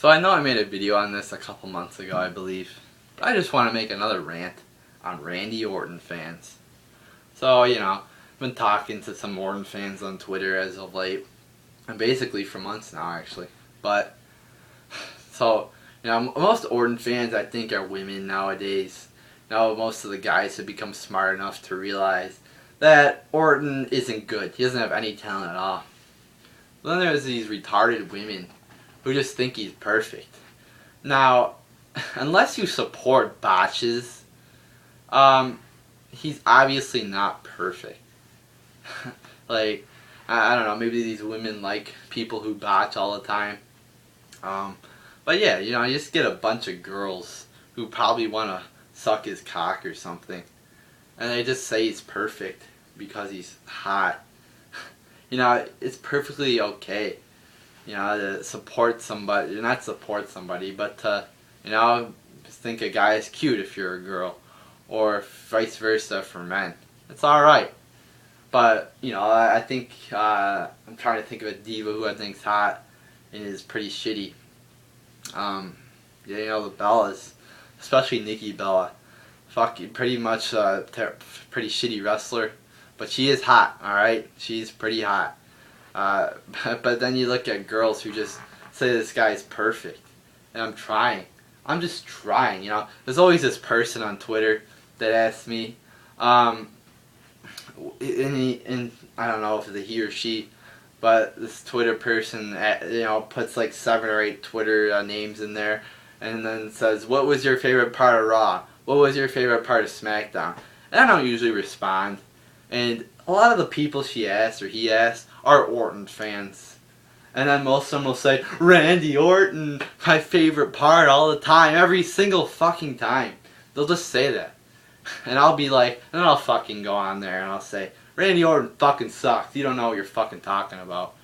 So I know I made a video on this a couple months ago, I believe, but I just want to make another rant on Randy Orton fans. So, I've been talking to some Orton fans on Twitter as of late, and basically for months now, actually. But, most Orton fans, I think, are women nowadays. Most of the guys have become smart enough to realize that Orton isn't good. He doesn't have any talent at all. But then there's these retarded women who just think he's perfect. Now, unless you support botches, he's obviously not perfect. Like, I don't know, maybe these women like people who botch all the time. But yeah, you just get a bunch of girls who probably want to suck his cock or something. And they just say he's perfect because he's hot. It's perfectly okay, to support somebody, not support somebody, but to, think a guy is cute if you're a girl, or vice versa for men. It's alright. But, I think, I'm trying to think of a diva who I think's hot and is pretty shitty. The Bellas, especially Nikki Bella. Pretty much pretty shitty wrestler. But she is hot, alright? She's pretty hot. But then you look at girls who just say this guy's perfect. And I'm just trying, There's always this person on Twitter that asks me, and I don't know if it's a he or she, but this Twitter person, puts like 7 or 8 Twitter names in there, and then says, what was your favorite part of Raw? What was your favorite part of SmackDown? And I don't usually respond. And a lot of the people she asks or he asks are Orton fans. And then most of them will say, Randy Orton, my favorite part all the time, every single fucking time. They'll just say that. And I'll be like, and then I'll fucking go on there and I'll say, Randy Orton fucking sucks. You don't know what you're fucking talking about.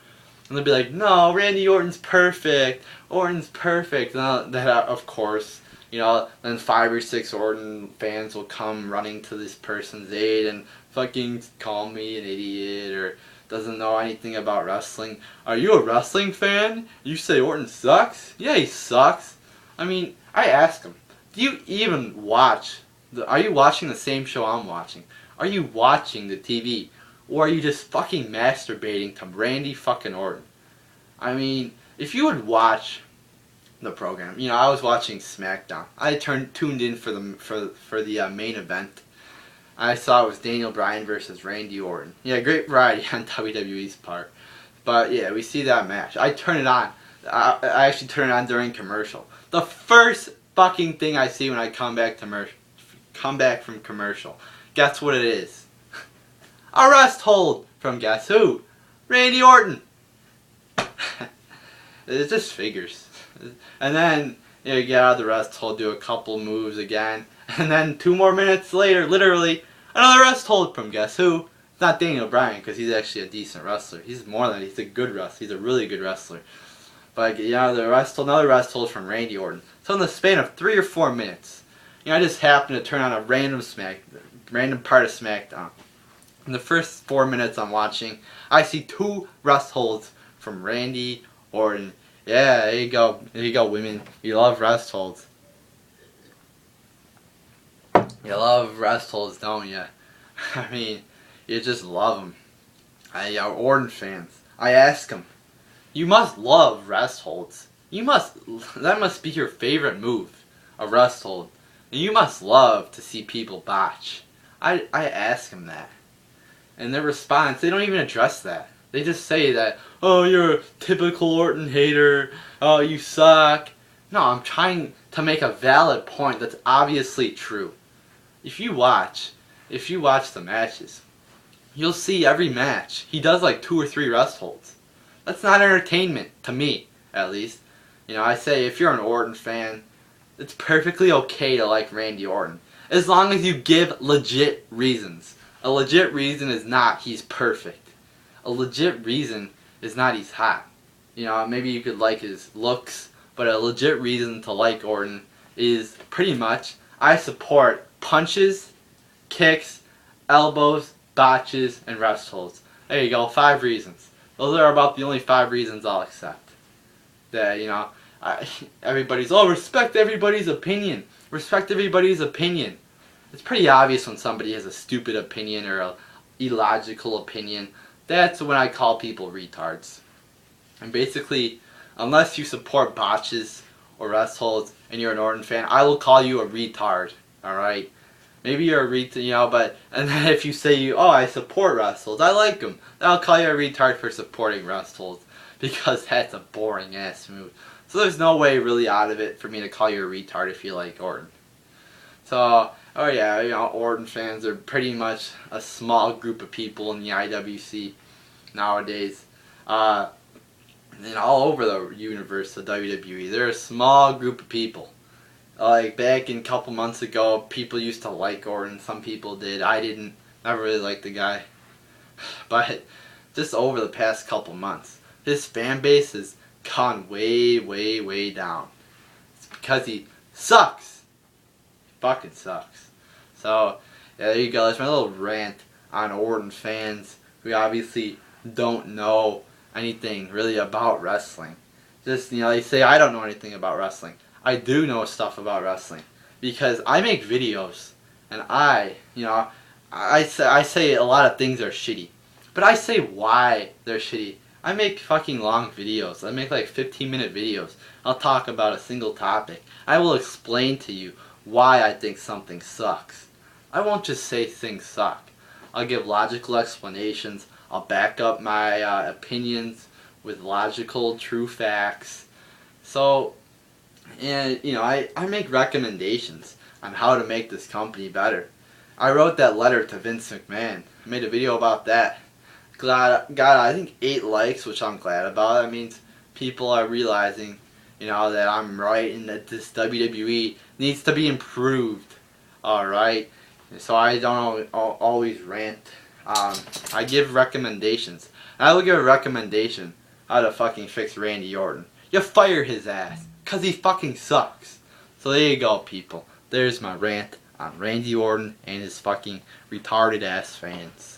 And they'll be like, no, Randy Orton's perfect. Orton's perfect. And then, of course, then 5 or 6 Orton fans will come running to this person's aid and fucking call me an idiot or doesn't know anything about wrestling. Are you a wrestling fan? You say Orton sucks? Yeah, he sucks. I mean, I ask him, do you even watch? Are you watching the same show I'm watching? Are you watching the TV? Or are you just fucking masturbating to Randy fucking Orton? I mean, if you would watch the program, I was watching SmackDown. I tuned in for the main event. I saw it was Daniel Bryan versus Randy Orton. Yeah, great variety on WWE's part. But yeah, we see that match. I turn it on. I actually turn it on during commercial. The first fucking thing I see when I come back from commercial. Guess what it is? A rest hold from guess who? Randy Orton. It just figures. And then you get out of the rest hold, do a couple moves again, and then 2 more minutes later, literally, another rest hold from guess who? It's not Daniel Bryan, because he's actually a decent wrestler. He's a good wrestler. He's a really good wrestler. But another rest hold from Randy Orton. So in the span of 3 or 4 minutes, I just happened to turn on a random part of SmackDown. In the first 4 minutes I'm watching, I see 2 rest holds from Randy Orton. Yeah, there you go. There you go, women. You love rest holds. You love rest holds, don't you? I mean, you just love them. Orton fans. I ask them, you must love rest holds. That must be your favorite move, a rest hold. And you must love to see people botch. I ask them that. And their response, they don't even address that. They just say that, oh, you're a typical Orton hater, oh, you suck. No, I'm trying to make a valid point that's obviously true. If you watch the matches, you'll see every match he does like 2 or 3 rest holds. That's not entertainment, to me, at least. I say if you're an Orton fan, it's perfectly okay to like Randy Orton, as long as you give legit reasons. A legit reason is not he's perfect. A legit reason is not he's hot. Maybe you could like his looks, but a legit reason to like Orton is pretty much I support punches, kicks, elbows, botches, and rest holds. There you go, 5 reasons. Those are about the only 5 reasons I'll accept. That, Everybody's, oh, respect everybody's opinion. Respect everybody's opinion. It's pretty obvious when somebody has a stupid opinion or a illogical opinion. That's when I call people retards. And basically, unless you support botches or wrestles and you're an Orton fan, I will call you a retard. Alright? Maybe you're a retard, but, and then if you say I support wrestles, I like them, then I'll call you a retard for supporting wrestles. Because that's a boring ass move. So there's no way really out of it for me to call you a retard if you like Orton. So, oh yeah, Orton fans are pretty much a small group of people in the IWC nowadays. And all over the universe of WWE, they're a small group of people. Like back in a couple months ago, people used to like Orton. Some people did. I didn't. Never really liked the guy. But just over the past couple months, his fan base has gone way, way, way down. It's because he sucks. He fucking sucks. So, yeah, there you go. That's my little rant on Orton fans who obviously don't know anything really about wrestling. Just, they say I don't know anything about wrestling. I do know stuff about wrestling because I make videos and I say a lot of things are shitty, but I say why they're shitty. I make fucking long videos. I make like 15-minute videos. I'll talk about a single topic. I will explain to you why I think something sucks. I won't just say things suck. I'll give logical explanations. I'll back up my opinions with logical, true facts. So, and I make recommendations on how to make this company better. I wrote that letter to Vince McMahon. I made a video about that. Got I think 8 likes, which I'm glad about. That means people are realizing, that I'm right and that this WWE needs to be improved. Alright? So I don't always rant. I give recommendations. And I will give a recommendation how to fucking fix Randy Orton. You fire his ass. Because he fucking sucks. So there you go, people. There's my rant on Randy Orton and his fucking retarded ass fans.